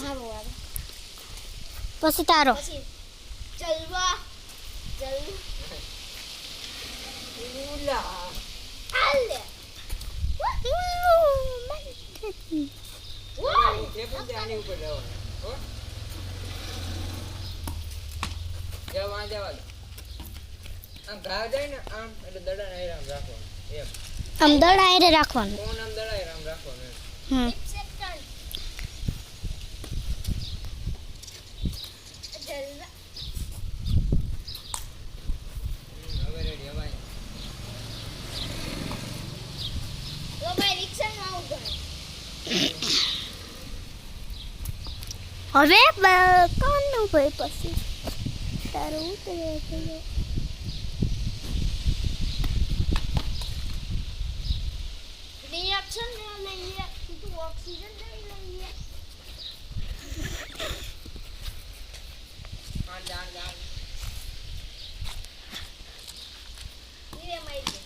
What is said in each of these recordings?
મારો વારો પછી તારો પછી ચલવા ચલ ઉલા આલે એ પણ આની ઉપર લેવાનું હો જવા જવા આમ ઘા જાય ને આમ એટલે દડા ને આરામ રાખવાનું એમ આમ દડા આરે રાખવાનું કોણ આમ દડા આરામ રાખવાનું એમ સેકન્ડ જલવા હવે રેડી હવે તો ભાઈ રિક્ષા માં આવું ગયો હવે કોણનું ભાઈ પછી તારું ઉતરે છે રિએક્શન લઈએ તું ઓક્સિજન લઈએ આન જાન જાન ધીરે મારી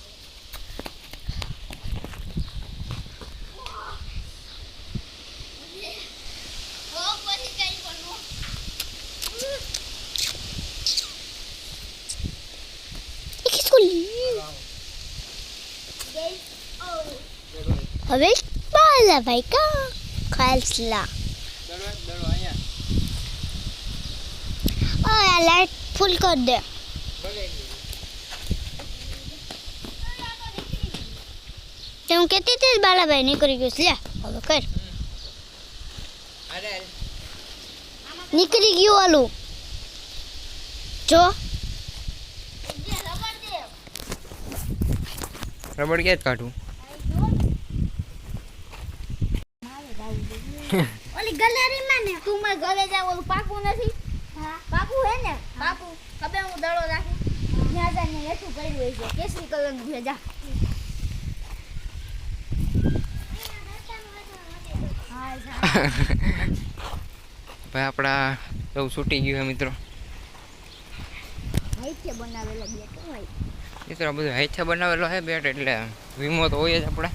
ઓ પછી કઈ કરવો કિસકો ગઈ ઓ હવે બાલા ભાઈ કા ખાલસલા દડો દડો અહીંયા આ લાઈટ ફૂલ કર દે બગાઈ તે હું કહેતી હતી બાલાભાઈ નીકળી ગયું છે. લે હવે કર અરે નીકળી ગયું આલું જો જે રબર દે રબડ ક્યાં કાઢું ઓલી ગલેરી માં ને તું માર ઘરે જા ઓલું પાકું નથી હા પાકું હે ને પાકું ખબર હું દડો રાખું ત્યાં જા ને હેઠું પડ્યું હોય છે કેસરી કલર નું છે જા ભાઈ આપણા સૌ છૂટી ગયું છે મિત્રો હાઈથે બનાવેલા બે કેમ હોય મિત્રો બધું હાથે બનાવેલો છે બેટ એટલે વીમો તો હોય જ આપણે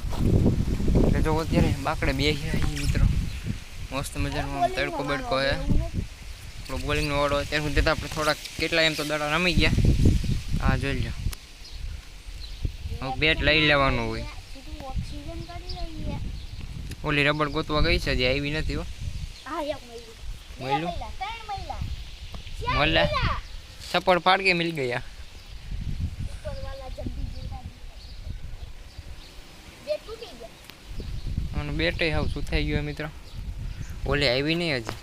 એટલે જો અત્યારે બાકડે બેસી આવી મિત્રો મસ્ત મજાનો આમ તડકો બડકો છે આપણો બોલિંગનો વાળો અત્યારે સુધી તો આપણે થોડાક કેટલા એમ તો દડા રમી ગયા આ જોઈ લો હવે બેટ લઈ લેવાનું હોય ઓક્સિજન કરી લઈએ ઓલી રબડ ગોતવા ગઈ છે હજી આવી નથી હો હા એક મહિલા મહિલું? ત્રણ મહિલા મળે સપોર્ટ ફાડ કે મિલ ગયા ઉપર વાલા જલ્દી જલ્દી બે તૂટી ગયા અને બેટે હાવ શું થઈ ગયું મિત્રો ઓલે આવી નહીં હજી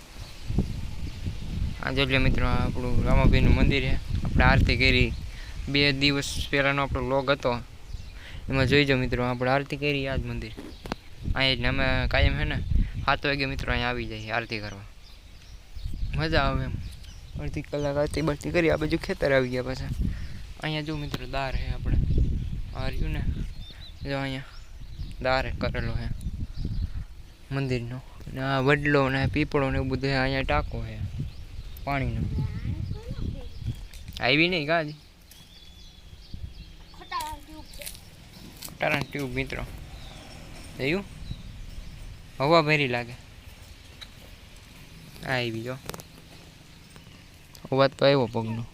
આ જોઈ લો મિત્રો આ આપણું રામાભાઈનું મંદિર છે આપણે આરતી કરી 2 દિવસ પહેલાંનો આપણો લોગ હતો એમાં જોઈ જાઓ મિત્રો આપણે આરતી કરી આ જ મંદિર અહીંયા જ ને અમે કાયમ છે ને 7 વાગે મિત્રો અહીંયા આવી જાય આરતી કરવા મજા આવે એમ અડધી કલાક આરતી બારતી કરી આ બાજુ ખેતર આવી ગયા પાછા અહીંયા જો મિત્રો દાર છે આપણે આ રહ્યું ને જો અહીંયા દાર કરેલો છે મંદિરનો ને આ વડલો ને પીપળો ને એવું બધું અહીંયા ટાંકો છે પાણીનો આવી નહીં ગાજી ખટારા ટ્યુબ મિત્રો જોયું હવા ભરી લાગે આવી જો અવાજ તો આવ્યો પગનો